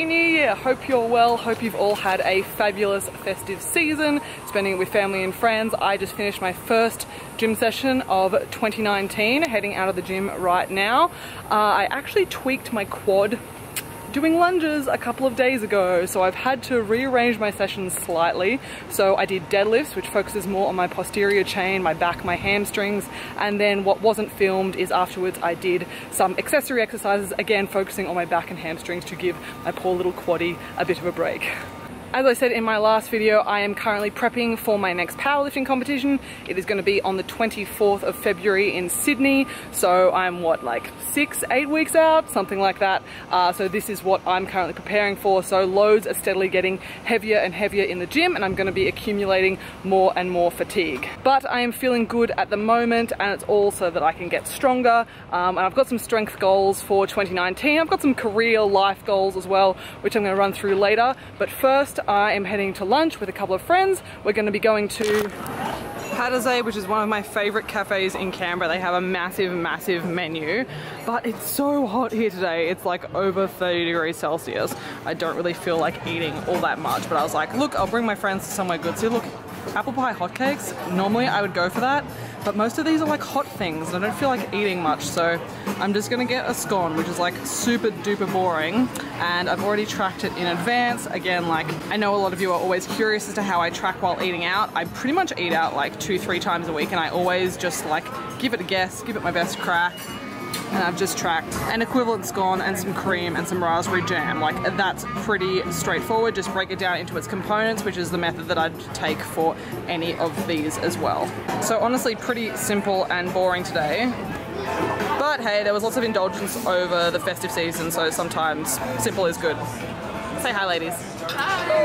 Happy New Year! Hope you're well, hope you've all had a fabulous festive season, spending it with family and friends. I just finished my first gym session of 2019, heading out of the gym right now. I actually tweaked my quad doing lunges a couple of days ago, so I've had to rearrange my sessions slightly. So I did deadlifts, which focuses more on my posterior chain, my back, my hamstrings, and then what wasn't filmed is afterwards I did some accessory exercises, again focusing on my back and hamstrings to give my poor little quaddie a bit of a break. As I said in my last video, I am currently prepping for my next powerlifting competition. It is going to be on the 24th of February in Sydney. So I'm what, like 6-8 weeks out, something like that. So this is what I'm currently preparing for. So loads are steadily getting heavier and heavier in the gym, and I'm going to be accumulating more and more fatigue. But I am feeling good at the moment, and it's all so that I can get stronger. And I've got some strength goals for 2019. I've got some career life goals as well, which I'm going to run through later. But first, I am heading to lunch with a couple of friends. We're going to be going to Padazay, which is one of my favorite cafes in Canberra. They have a massive menu, but it's so hot here today. It's like over 30 degrees Celsius. I don't really feel like eating all that much, but I was like, look, I'll bring my friends to somewhere good. See, look, apple pie hotcakes. Normally I would go for that, but most of these are like hot things and I don't feel like eating much, so I'm just gonna get a scone, which is like super duper boring, and I've already tracked it in advance. Again, like, I know a lot of you are always curious as to how I track while eating out. I pretty much eat out like 2-3 times a week, and I always just like give it a guess, give it my best crack. And I've just tracked an equivalent scone and some cream and some raspberry jam. Like, that's pretty straightforward. Just break it down into its components, which is the method that I'd take for any of these as well. So honestly, pretty simple and boring today. But hey, there was lots of indulgence over the festive season, so sometimes simple is good. Say hi, ladies. Hi!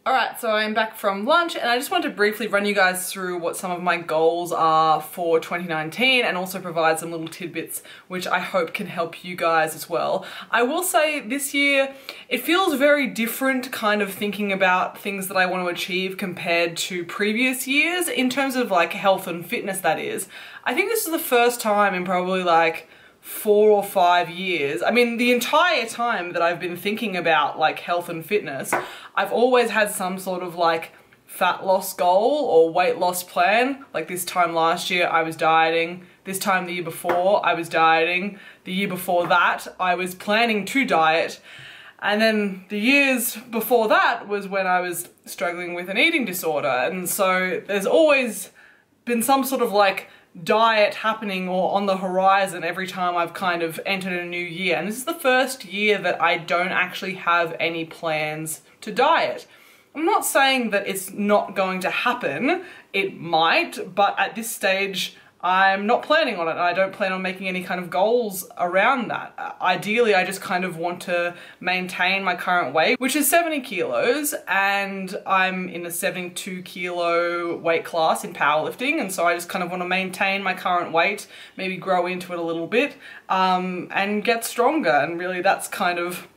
Alright, so I'm back from lunch, and I just wanted to briefly run you guys through what some of my goals are for 2019, and also provide some little tidbits which I hope can help you guys as well. I will say this year it feels very different, kind of thinking about things that I want to achieve compared to previous years in terms of like health and fitness, that is. I think this is the first time in probably like 4 or 5 years. I mean, the entire time that I've been thinking about like health and fitness, I've always had some sort of like fat loss goal or weight loss plan. Like this time last year I was dieting, this time the year before I was dieting, the year before that I was planning to diet, and then the years before that was when I was struggling with an eating disorder. And so there's always been some sort of like diet happening or on the horizon every time I've kind of entered a new year. And this is the first year that I don't actually have any plans to diet. I'm not saying that it's not going to happen. It might, but at this stage I'm not planning on it, and I don't plan on making any kind of goals around that. Ideally, I just kind of want to maintain my current weight, which is 70 kilos, and I'm in a 72 kilo weight class in powerlifting, and so I just kind of want to maintain my current weight, maybe grow into it a little bit, and get stronger, and really that's kind of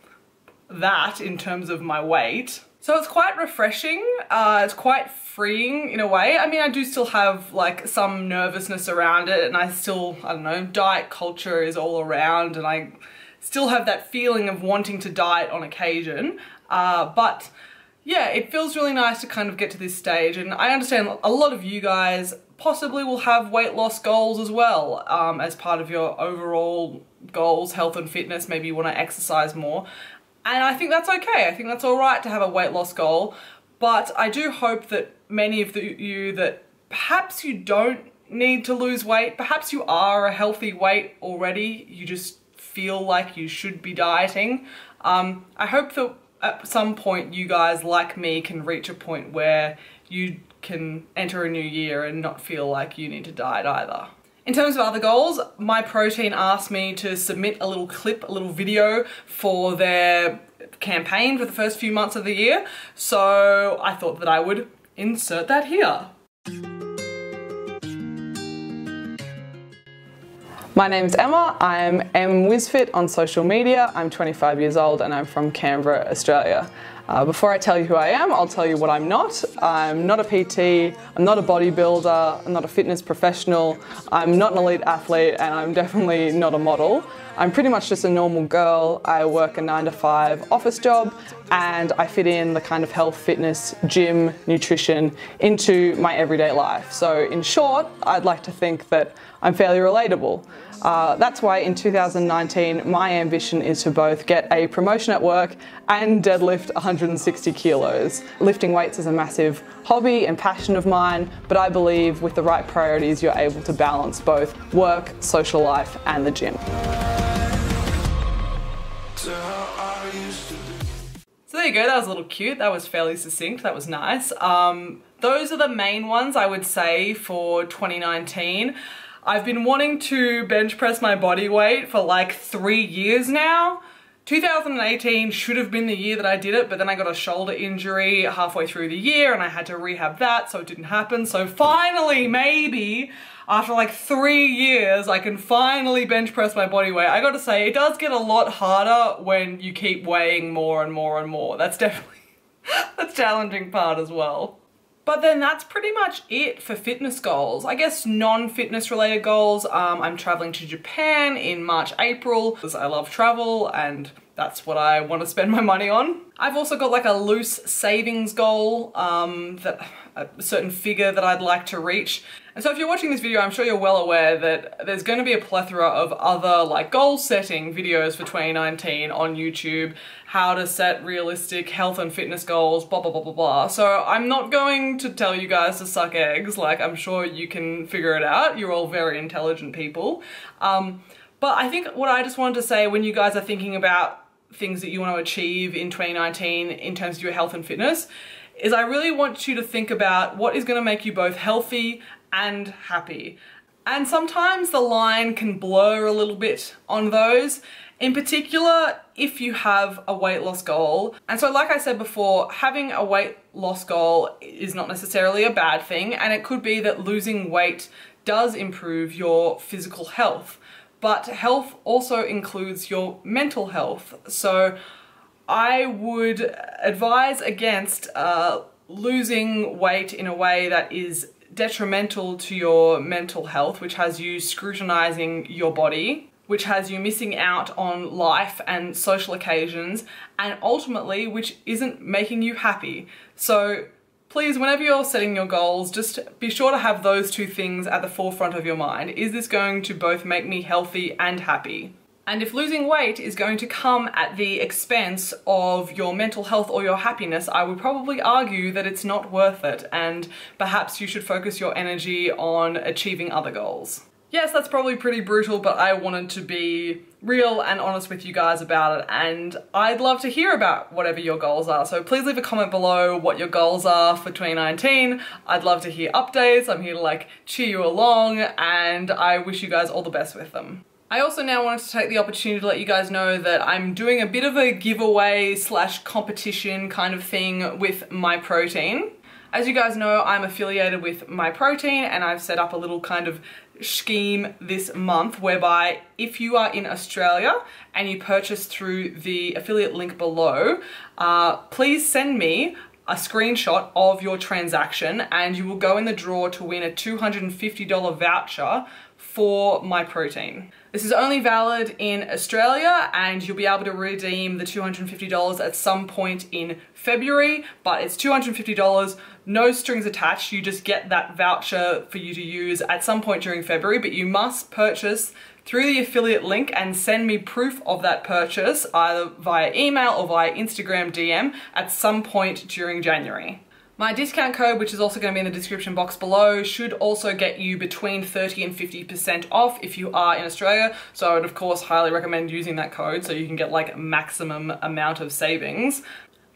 that in terms of my weight. So it's quite refreshing, it's quite freeing in a way. I mean, I do still have like some nervousness around it, and I still, I don't know, diet culture is all around, and I still have that feeling of wanting to diet on occasion. But yeah, it feels really nice to kind of get to this stage, and I understand a lot of you guys possibly will have weight loss goals as well, as part of your overall goals, health and fitness. Maybe you want to exercise more. And I think that's okay. I think that's all right to have a weight loss goal, but I do hope that many of you that perhaps you don't need to lose weight, perhaps you are a healthy weight already, you just feel like you should be dieting. I hope that at some point you guys, like me, can reach a point where you can enter a new year and not feel like you need to diet either. In terms of other goals, MyProtein asked me to submit a little clip, a little video for their campaign for the first few months of the year, so I thought that I would insert that here. My name's Emma, I'm MWizFit on social media, I'm 25 years old and I'm from Canberra, Australia. Before I tell you who I am, I'll tell you what I'm not. I'm not a PT, I'm not a bodybuilder, I'm not a fitness professional, I'm not an elite athlete, and I'm definitely not a model. I'm pretty much just a normal girl. I work a 9-to-5 office job, and I fit in the kind of health, fitness, gym, nutrition into my everyday life. So in short, I'd like to think that I'm fairly relatable. That's why in 2019, my ambition is to both get a promotion at work and deadlift 160 kilos. Lifting weights is a massive hobby and passion of mine, but I believe with the right priorities, you're able to balance both work, social life, and the gym. So there you go, that was a little cute. That was fairly succinct, that was nice. Those are the main ones I would say for 2019. I've been wanting to bench press my body weight for like 3 years now. 2018 should have been the year that I did it, but then I got a shoulder injury halfway through the year and I had to rehab that, so it didn't happen. So finally, maybe, after like 3 years, I can finally bench press my body weight. I gotta say, it does get a lot harder when you keep weighing more and more and more. That's definitely the challenging part as well. But then that's pretty much it for fitness goals. I guess non-fitness related goals, I'm traveling to Japan in March, April, because I love travel and that's what I want to spend my money on. I've also got like a loose savings goal, that a certain figure that I'd like to reach. And so if you're watching this video, I'm sure you're well aware that there's going to be a plethora of other like goal setting videos for 2019 on YouTube, how to set realistic health and fitness goals, blah, blah, blah, blah, blah. So I'm not going to tell you guys to suck eggs, like I'm sure you can figure it out. You're all very intelligent people. But I think what I just wanted to say when you guys are thinking about things that you want to achieve in 2019 in terms of your health and fitness is I really want you to think about what is going to make you both healthy and happy. And sometimes the line can blur a little bit on those, in particular if you have a weight loss goal. And so like I said before, having a weight loss goal is not necessarily a bad thing, and it could be that losing weight does improve your physical health. But health also includes your mental health. So I would advise against losing weight in a way that is detrimental to your mental health, which has you scrutinizing your body, which has you missing out on life and social occasions, and ultimately which isn't making you happy. So please, whenever you're setting your goals, just be sure to have those two things at the forefront of your mind. Is this going to both make me healthy and happy? And if losing weight is going to come at the expense of your mental health or your happiness, I would probably argue that it's not worth it, and perhaps you should focus your energy on achieving other goals. Yes, that's probably pretty brutal, but I wanted to be real and honest with you guys about it, and I'd love to hear about whatever your goals are. So please leave a comment below what your goals are for 2019. I'd love to hear updates. I'm here to like cheer you along, and I wish you guys all the best with them. I also now wanted to take the opportunity to let you guys know that I'm doing a bit of a giveaway slash competition kind of thing with MyProtein. As you guys know, I'm affiliated with MyProtein, and I've set up a little kind of scheme this month whereby if you are in Australia and you purchase through the affiliate link below, please send me a screenshot of your transaction and you will go in the draw to win a $250 voucher for MyProtein. This is only valid in Australia, and you'll be able to redeem the $250 at some point in February, but it's $250, no strings attached. You just get that voucher for you to use at some point during February, but you must purchase through the affiliate link and send me proof of that purchase either via email or via Instagram DM at some point during January. My discount code, which is also going to be in the description box below, should also get you between 30 and 50% off if you are in Australia. So I would of course highly recommend using that code so you can get like maximum amount of savings.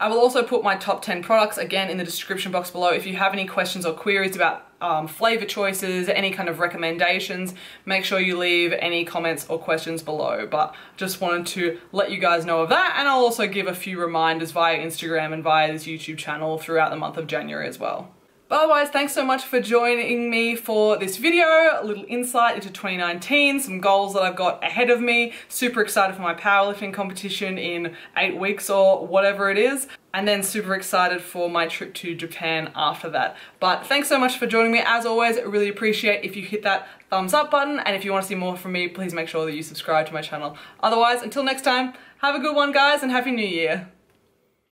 I will also put my top 10 products again in the description box below. If you have any questions or queries about flavor choices, any kind of recommendations, make sure you leave any comments or questions below. But just wanted to let you guys know of that, and I'll also give a few reminders via Instagram and via this YouTube channel throughout the month of January as well. But otherwise, thanks so much for joining me for this video, a little insight into 2019, some goals that I've got ahead of me, super excited for my powerlifting competition in 8 weeks or whatever it is, and then super excited for my trip to Japan after that. But thanks so much for joining me. As always, I really appreciate if you hit that thumbs up button, and if you want to see more from me, please make sure that you subscribe to my channel. Otherwise, until next time, have a good one guys, and Happy New Year.